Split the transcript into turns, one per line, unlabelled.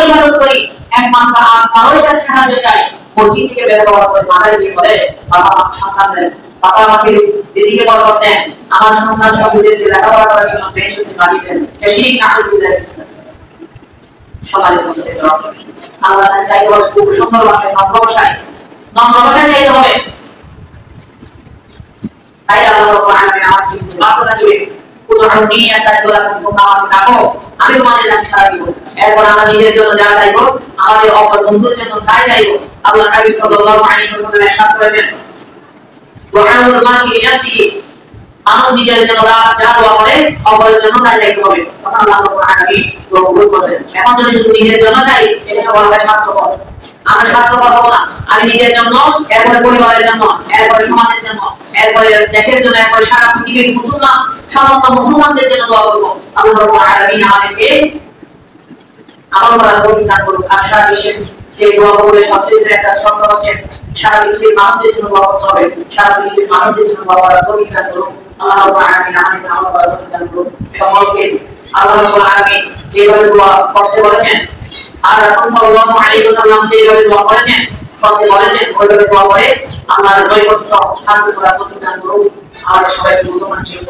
ইবাদত করি একমাত্র আল্লাহর কাছে সাহায্য চাই মসজিদ থেকে বের হওয়ার পরে মাথায় দিয়ে বলে বাবা আমার সন্তান দেন বাবা আমাকে রিজিকে বরকত দেন আমার সন্তান সবগুলোকে লেখাপড়া করার জন্য পেনশন বাড়িয়ে দেন শিরিক না করে সমাজের মধ্যে আল্লাহ তাআলা চাইতে হবে খুব সুন্দর ভাবে নম্র ভাষায় চাইতে হবে তাই আল্লাহ কোরআনে আমাকে বার্তা দিবে উদাহরণী আস্তাগফিরু লাকুম তোমরা আমাকে ডাকো আমি তোমাদের ডাক সাড়া দিব এরপর আমরা নিজের জন্য যা চাইবো আমাদের অপর বন্ধুর জন্য তাই চাইবো আল্লাহ নবী সাল্লাল্লাহু আলাইহি ওয়াসাল্লাম ইরশাদ করেছেন দুআউল মারই লিনাফসিহি মানুষ নিজের জন্য যা দোয়া করে অপরের জন্য তা চাইতে হবে কথা আল্লাহ কোরআনে দোয়া করেন এখন যদি শুধু নিজের জন্য চাই এটাকে বলা হয় স্বার্থপর আমরা স্বার্থপর হব না আমি নিজের জন্য এরপরে পরিবারের জন্য এরপরে সমাজের জন্য এরপরে দেশের জন্য এরপরে সারা পৃথিবীর মুসলমান সমস্ত মুসলমানদের জন্য দোয়া করব আল্লাহ রাব্বুল আলামিন আমাদেরকে আমল করার তৌফিক দান করুন আর সারা বিশ্বের যে দোয়া করে সবচেয়ে একটা শর্ত হচ্ছে সারা পৃথিবীর মানুষদের জন্য দোয়া করতে হবে সারা পৃথিবীর মানুষদের জন্য দোয়া করার তৌফিক দান করুন আল্লাহ রাব্বুল আলামিন আমাদেরকে আমল করার তৌফিক দান করুন সকলকে আল্লাহ রাব্বুল আলামিন যেভাবে দোয়া করতে বলেছেন আর রাসূল সাল্লাল্লাহু আলাইহি ওয়াসাল্লাম যেভাবে দোয়া করেছেন করতে বলেছেন ওইভাবে দোয়া করে আল্লাহর নৈকট্য হাসিল করার তৌফিক দান করুন আমাদের সবাইকে মুসলমান জীবন